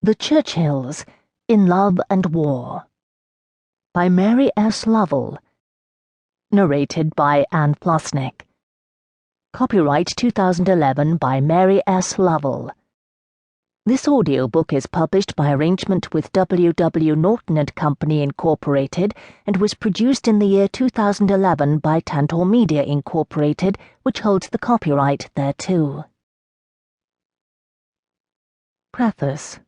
The Churchills, In Love and War, by Mary S. Lovell. Narrated by Anne Flosnik. Copyright 2011 by Mary S. Lovell. This audiobook is published by arrangement with W. W. Norton and Company, Incorporated, and was produced in the year 2011 by Tantor Media, Incorporated, which holds the copyright thereto. Preface.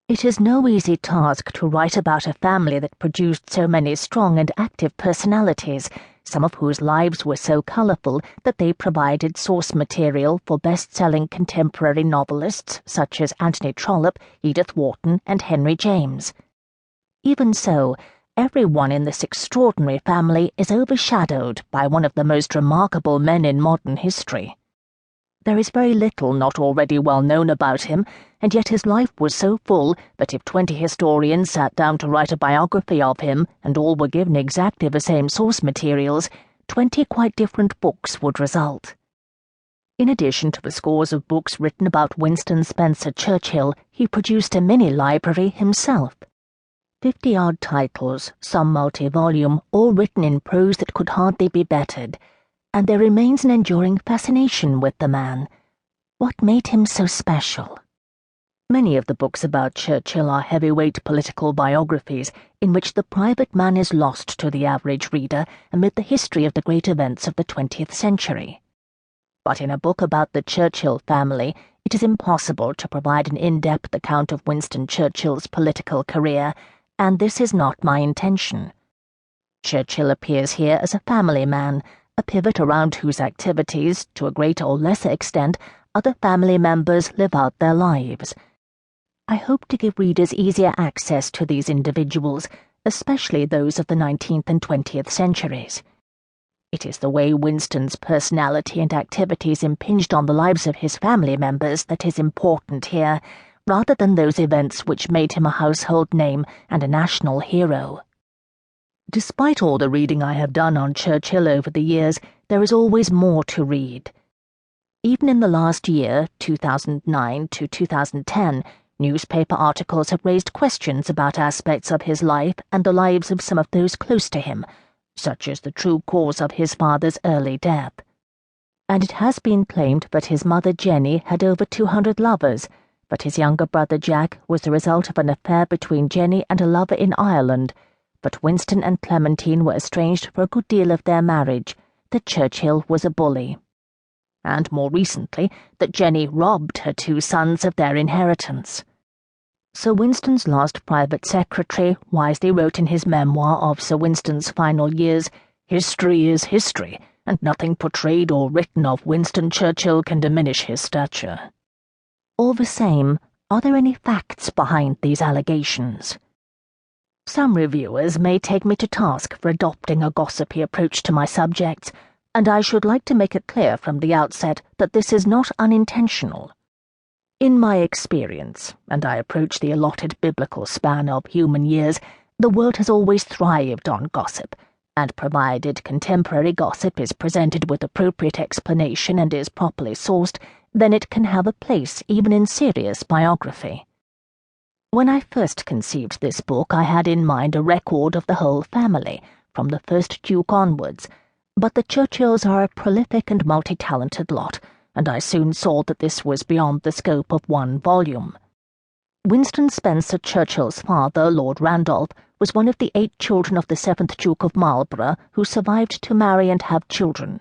It is no easy task to write about a family that produced so many strong and active personalities, some of whose lives were so colourful that they provided source material for best-selling contemporary novelists such as Anthony Trollope, Edith Wharton, and Henry James. Even so, everyone in this extraordinary family is overshadowed by one of the most remarkable men in modern history. There is very little not already well known about him, and yet his life was so full that if 20 historians sat down to write a biography of him, and all were given exactly the same source materials, 20 quite different books would result. In addition to the scores of books written about Winston Spencer Churchill, he produced a mini-library himself. 50-odd titles, some multi-volume, all written in prose that could hardly be bettered, and there remains an enduring fascination with the man. What made him so special? Many of the books about Churchill are heavyweight political biographies in which the private man is lost to the average reader amid the history of the great events of the 20th century. But in a book about the Churchill family, it is impossible to provide an in-depth account of Winston Churchill's political career, and this is not my intention. Churchill appears here as a family man, a pivot around whose activities, to a greater or lesser extent, other family members live out their lives. I hope to give readers easier access to these individuals, especially those of the 19th and 20th centuries. It is the way Winston's personality and activities impinged on the lives of his family members that is important here, rather than those events which made him a household name and a national hero. Despite all the reading I have done on Churchill over the years, there is always more to read. Even in the last year, 2009 to 2010, newspaper articles have raised questions about aspects of his life and the lives of some of those close to him, such as the true cause of his father's early death. And it has been claimed that his mother Jennie had over 200 lovers, but his younger brother Jack was the result of an affair between Jennie and a lover in Ireland. But Winston and Clementine were estranged for a good deal of their marriage, that Churchill was a bully. And more recently, that Jennie robbed her 2 sons of their inheritance. Sir Winston's last private secretary wisely wrote in his memoir of Sir Winston's final years, "History is history, and nothing portrayed or written of Winston Churchill can diminish his stature." All the same, are there any facts behind these allegations? Some reviewers may take me to task for adopting a gossipy approach to my subjects, and I should like to make it clear from the outset that this is not unintentional. In my experience, and I approach the allotted biblical span of human years, the world has always thrived on gossip, and provided contemporary gossip is presented with appropriate explanation and is properly sourced, then it can have a place even in serious biography. When I first conceived this book, I had in mind a record of the whole family, from the first Duke onwards, but the Churchills are a prolific and multi-talented lot, and I soon saw that this was beyond the scope of one volume. Winston Spencer Churchill's father, Lord Randolph, was one of the 8 children of the 7th Duke of Marlborough who survived to marry and have children.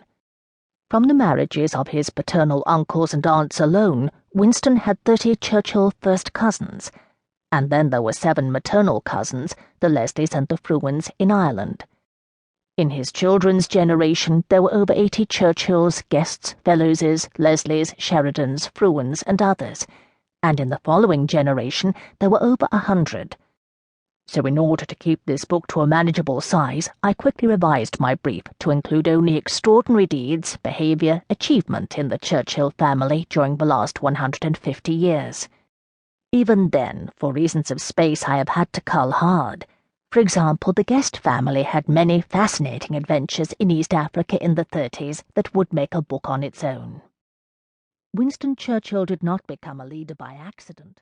From the marriages of his paternal uncles and aunts alone, Winston had 30 Churchill first cousins, and then there were 7 maternal cousins, the Leslies and the Fruins, in Ireland. In his children's generation, there were over 80 Churchills, Guests, Fellowses, Leslies, Sheridans, Fruins, and others, and in the following generation, there were over 100. So in order to keep this book to a manageable size, I quickly revised my brief to include only extraordinary deeds, behaviour, achievement in the Churchill family during the last 150 years. Even then, for reasons of space, I have had to cull hard. For example, the Guest family had many fascinating adventures in East Africa in the 30s that would make a book on its own. Winston Churchill did not become a leader by accident.